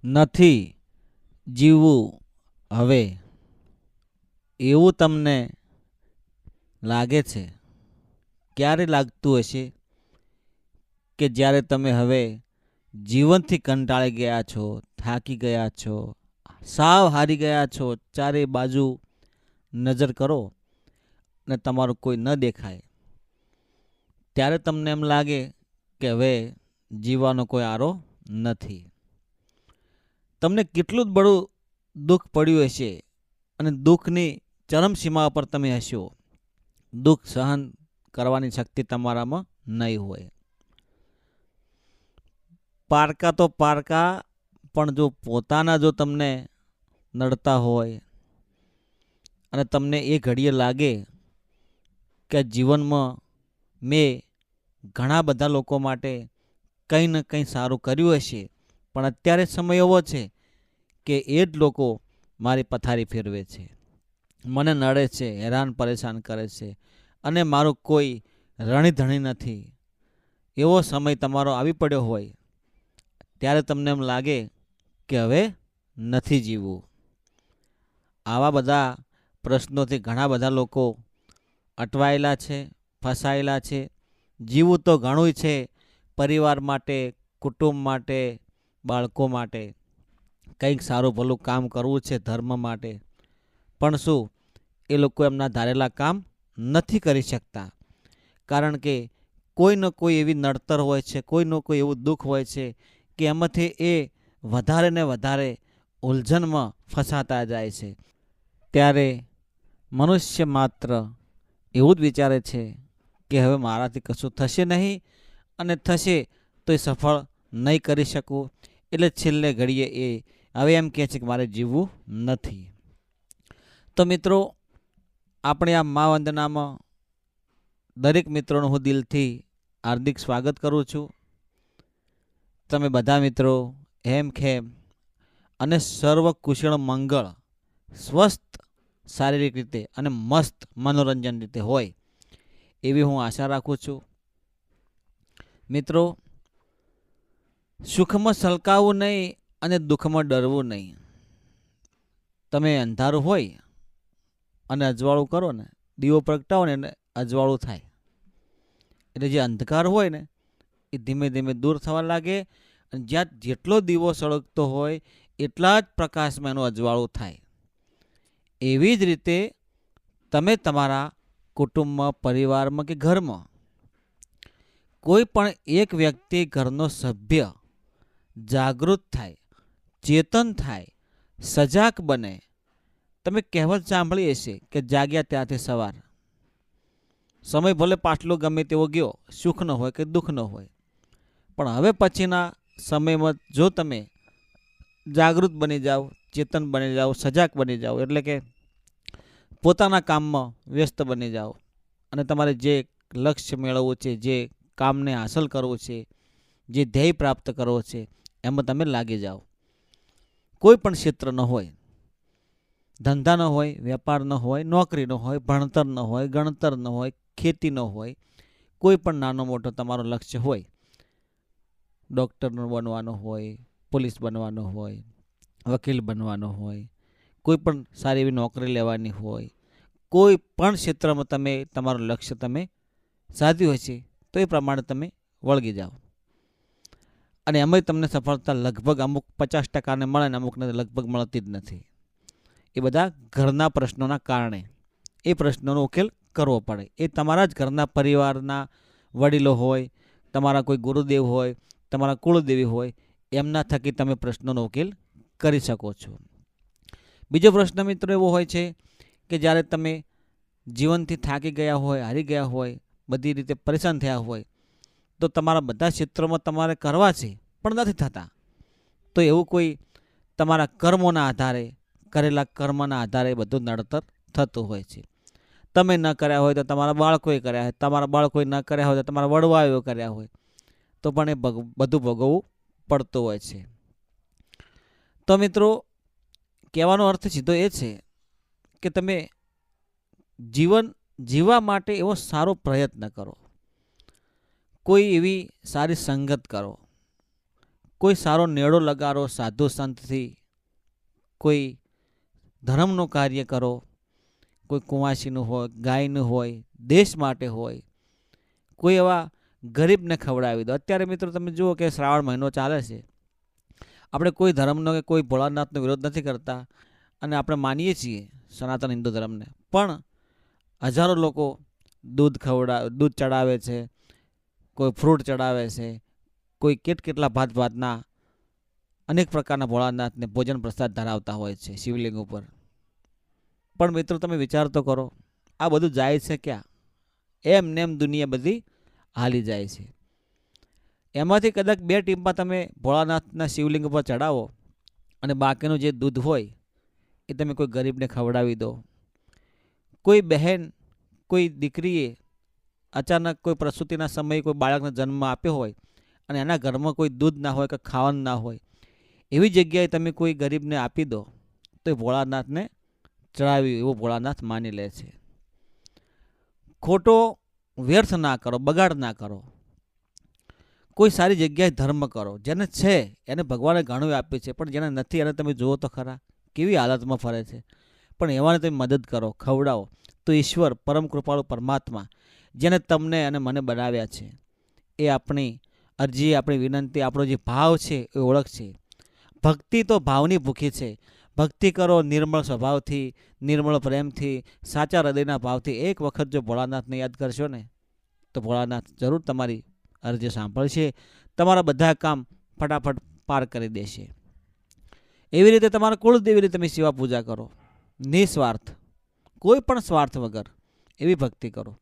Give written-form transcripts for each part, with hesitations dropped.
નથી જીવવું હવે, એવું તમને લાગે છે? ક્યારે લાગતું હશે કે જ્યારે તમે હવે જીવનથી કંટાળી ગયા છો, થાકી ગયા છો, સાવ હારી ગયા છો, ચારે બાજુ નજર કરો ને તમારું કોઈ ન દેખાય, ત્યારે તમને એમ લાગે કે હવે જીવવાનો કોઈ આરો નથી. તમને કેટલું જ બડું દુઃખ પડ્યું હશે અને દુઃખની ચરમસીમા પર તમે હશો. દુઃખ સહન કરવાની શક્તિ તમારામાં નહીં હોય. પારકા તો પારકા, પણ જો પોતાના જો તમને નડતા હોય અને તમને એ ઘડીએ લાગે કે જીવનમાં મેં ઘણા બધા લોકો માટે કંઈ ને કંઈ સારું કર્યું હશે, પણ અત્યારે સમય એવો છે કે એ જ લોકો મારી પથારી ફેરવે છે, મને નડે છે, હેરાન પરેશાન કરે છે અને મારું કોઈ રણીધણી નથી, એવો સમય તમારો આવી પડ્યો હોય, ત્યારે તમને એમ લાગે કે હવે નથી જીવવું. આવા બધા પ્રશ્નોથી ઘણા બધા લોકો અટવાયેલા છે, ફસાયેલા છે. જીવવું તો ઘણું છે, પરિવાર માટે, કુટુંબ માટે, બાળકો માટે, કંઈક સારું ભલું કામ કરવું છે ધર્મ માટે, પણ શું એ લોકો એમના ધારેલા કામ નથી કરી શકતા? કારણ કે કોઈને કોઈ એવી નડતર હોય છે, કોઈનું કોઈ એવું દુઃખ હોય છે કે એમાંથી એ વધારે ને વધારે ઉલઝનમાં ફસાતા જાય છે. ત્યારે મનુષ્ય માત્ર એવું જ વિચારે છે કે હવે મારાથી કશું થશે નહીં, અને થશે તો એ સફળ નહીં કરી શકું, એટલે છેલ્લે ઘડીએ એ હવે એમ કહે છે કે મારે જીવવું નથી. તો મિત્રો, આપણે આ મા વંદનામાં દરેક મિત્રોનું હું દિલથી હાર્દિક સ્વાગત કરું છું. તમે બધા મિત્રો હેમખેમ અને સર્વ કુશળ મંગળ, સ્વસ્થ શારીરિક રીતે અને મસ્ત મનોરંજન રીતે હોય એવી હું આશા રાખું છું. મિત્રો, સુખમાં સલકાવું નહીં અને દુઃખમાં ડરવું નહીં. તમે અંધારું હોય અને અજવાળું કરો ને, દીવો પ્રગટાવો ને, અજવાળું થાય, એટલે જે અંધકાર હોય ને એ ધીમે ધીમે દૂર થવા લાગે, અને જ્યાં જેટલો દીવો સળગતો હોય એટલા જ પ્રકાશમાં એનું અજવાળું થાય. એવી જ રીતે તમે તમારા કુટુંબમાં, પરિવારમાં કે ઘરમાં કોઈ પણ એક વ્યક્તિ, ઘરનો સભ્ય જાગૃત થાય, ચેતન થાય, સજાગ બને. તમે કહેવત સાંભળી હશે કે જાગ્યા ત્યાંથી સવાર. સમય ભલે પાછલો ગમે તેવો ગયો, સુખનો હોય કે દુઃખનો હોય, પણ હવે પછીના સમયમાં જો તમે જાગૃત બની જાઓ, ચેતન બની જાઓ, સજાગ બની જાઓ, એટલે કે પોતાના કામમાં વ્યસ્ત બની જાઓ અને તમારે જે લક્ષ્ય મેળવવું છે, જે કામને હાંસલ કરવું છે, જે ધ્યેય પ્રાપ્ત કરવો છે, એમાં તમે લાગી જાઓ. કોઈ પણ ક્ષેત્ર ન હોય, ધંધા ન હોય, વેપાર ન હોય, નોકરી ન હોય, ભણતર ન હોય, ગણતર ન હોય, ખેતી ન હોય, કોઈ પણ નાનો મોટો તમારો લક્ષ્ય હોય, ડૉક્ટર બનવાનો હોય, પોલીસ બનવાનો હોય, વકીલ બનવાનો હોય, કોઈ પણ સારી એવી નોકરી લેવાની હોય, કોઈ પણ ક્ષેત્રમાં તમે તમારું લક્ષ્ય તમે સાધ્યું હશે તો એ પ્રમાણે તમે વળગી જાઓ. અને એમાંય તમને સફળતા લગભગ અમુક 50% મળે ને અમુકને લગભગ મળતી જ નથી. એ બધા ઘરના પ્રશ્નોના કારણે એ પ્રશ્નોનો ઉકેલ કરવો પડે. એ તમારા જ ઘરના પરિવારના વડીલો હોય, તમારા કોઈ ગુરુદેવ હોય, તમારા કુળદેવી હોય, એમના થકી તમે પ્રશ્નોનો ઉકેલ કરી શકો છો. બીજો પ્રશ્ન મિત્રો એવો હોય છે કે જ્યારે તમે જીવનથી થાકી ગયા હોય, હારી ગયા હોય, બધી રીતે પરેશાન થયા હોય, તો તમારા બધા ક્ષેત્રોમાં તમારે કરવા છે પણ નથી થતા. તો એવું કોઈ તમારા કર્મોના આધારે, કરેલા કર્મના આધારે બધું નડતર થતું હોય છે. તમે ન કર્યા હોય તો તમારા બાળકોએ કર્યા હોય, તમારા બાળકોએ ન કર્યા હોય તો તમારા વડવાઓએ કર્યા હોય, તો પણ એ બધું ભોગવવું પડતું હોય છે. તો મિત્રો, કહેવાનો અર્થ સીધો એ છે કે તમે જીવન જીવવા માટે એવો સારો પ્રયત્ન કરો, કોઈ એવી સારી સંગત કરો, કોઈ સારો નેડો લગાડો સાધુ સંતથી, કોઈ ધર્મનું કાર્ય કરો, કોઈ કુંવાસીનું હોય, ગાયનું હોય, દેશ માટે હોય, કોઈ એવા ગરીબને ખવડાવી દો. અત્યારે મિત્રો તમે જુઓ કે શ્રાવણ મહિનો ચાલે છે, આપણે કોઈ ધર્મનો કે કોઈ ભોળાનાથનો વિરોધ નથી કરતા અને આપણે માનીએ છીએ સનાતન હિન્દુ ધર્મને, પણ હજારો લોકો દૂધ ચડાવે છે, કોઈ ફ્રૂટ ચડાવે છે, કોઈ કેટલા ભાતના અનેક પ્રકારના ભોળાનાથને ભોજન પ્રસાદ ધરાવતા હોય છે શિવલિંગ ઉપર. પણ મિત્રો તમે વિચાર તો કરો, આ બધું જાય છે ક્યાં? એમ નેમ દુનિયા બધી હાલી જાય છે. એમાંથી કદાચ 2 ટીમ્પા તમે ભોળાનાથના શિવલિંગ ઉપર ચડાવો અને બાકીનું જે દૂધ હોય એ તમે કોઈ ગરીબને ખવડાવી દો. કોઈ બહેન, કોઈ દીકરીએ અચાનક કોઈ પ્રસૂતિના સમયે કોઈ બાળકને જન્મ આપ્યો હોય અને એના ઘરમાં કોઈ દૂધ ના હોય કે ખાવાનું ના હોય, એવી જગ્યાએ તમે કોઈ ગરીબને આપી દો તો એ ભોળાનાથને ચડાવ્યું એવું ભોળાનાથ માની લે છે. ખોટો વ્યર્થ ના કરો, બગાડ ના કરો. કોઈ સારી જગ્યાએ ધર્મ કરો. જેને છે એને ભગવાને ઘણું આપ્યું છે, પણ જેને નથી એને તમે જુઓ તો ખરા કેવી હાલતમાં ફરે છે. પણ એવાને તમે મદદ કરો, ખવડાવો તો ઈશ્વર પરમ કૃપાળુ પરમાત્મા જેને તમને અને મને બનાવ્યા છે એ આપણી અરજી, આપણી વિનંતી, આપણો જે ભાવ છે એ ઓળખશે. ભક્તિ તો ભાવની ભૂખી છે. ભક્તિ કરો નિર્મળ સ્વભાવથી, નિર્મળ પ્રેમથી, સાચા હૃદયના ભાવથી. એક વખત જો ભોળાનાથને યાદ કરશો ને તો ભોળાનાથ જરૂર તમારી અરજી સાંભળશે, તમારા બધા કામ ફટાફટ પાર કરી દેશે. એવી રીતે તમારા કુળદેવીની તમે સેવા પૂજા કરો, નિસ્વાર્થ, કોઈ પણ સ્વાર્થ વગર એવી ભક્તિ કરો.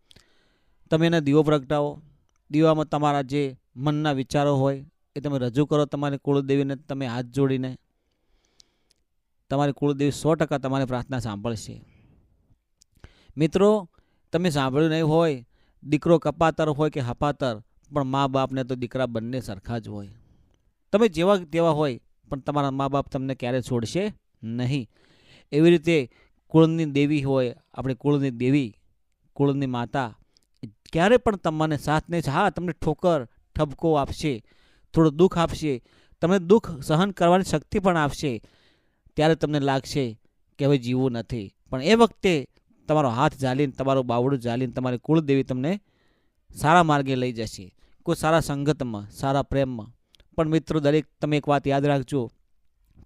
તમે એને દીવો પ્રગટાવો, દીવામાં તમારા જે મનના વિચારો હોય એ તમે રજૂ કરો તમારી કુળદેવીને. તમે હાથ જોડીને તમારી કુળદેવી 100% તમારી પ્રાર્થના સાંભળશે. મિત્રો તમે સાંભળ્યું નહીં હોય, દીકરો કપાતર હોય કે હપાતર, પણ મા બાપને તો દીકરા બંને સરખા જ હોય. તમે જેવા તેવા હોય પણ તમારા મા બાપ તમને ક્યારેય છોડશે નહીં. એવી રીતે કુળની દેવી હોય, આપણી કુળની દેવી, કુળની માતા ક્યારે પણ તમને સાથ નહીં. હા, તમને ઠોકર ઠપકો આપશે, થોડું દુઃખ આપશે, તમને દુઃખ સહન કરવાની શક્તિ પણ આપશે. ત્યારે તમને લાગશે કે હવે જીવવું નથી, પણ એ વખતે તમારો હાથ ઝાલીને, તમારું બાવડું ઝાલીને તમારી કુળદેવી તમને સારા માર્ગે લઈ જશે, કોઈ સારા સંગતમાં, સારા પ્રેમમાં. પણ મિત્રો દરેક તમે એક વાત યાદ રાખજો,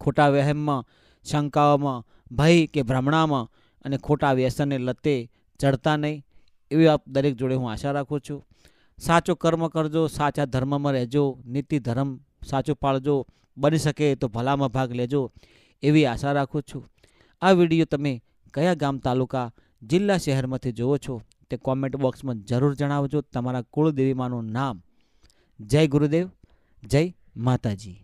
ખોટા વહેમમાં, શંકાઓમાં, ભય કે ભ્રમણામાં અને ખોટા વ્યસનને લતે ચડતા નહીં, એવી આપ દરેક જોડે હું આશા રાખું છું. સાચો કર્મ કરજો, સાચા ધર્મમાં રહેજો, નીતિ ધર્મ સાચું પાળજો, બની શકે તો ભલામાં ભાગ લેજો, એવી આશા રાખું છું. આ વિડીયો તમે કયા ગામ, તાલુકા, જિલ્લા, શહેરમાંથી જુઓ છો તે કોમેન્ટ બોક્સમાં જરૂર જણાવજો. તમારા કુળદેવીમાનું નામ. જય ગુરુદેવ, જય માતાજી.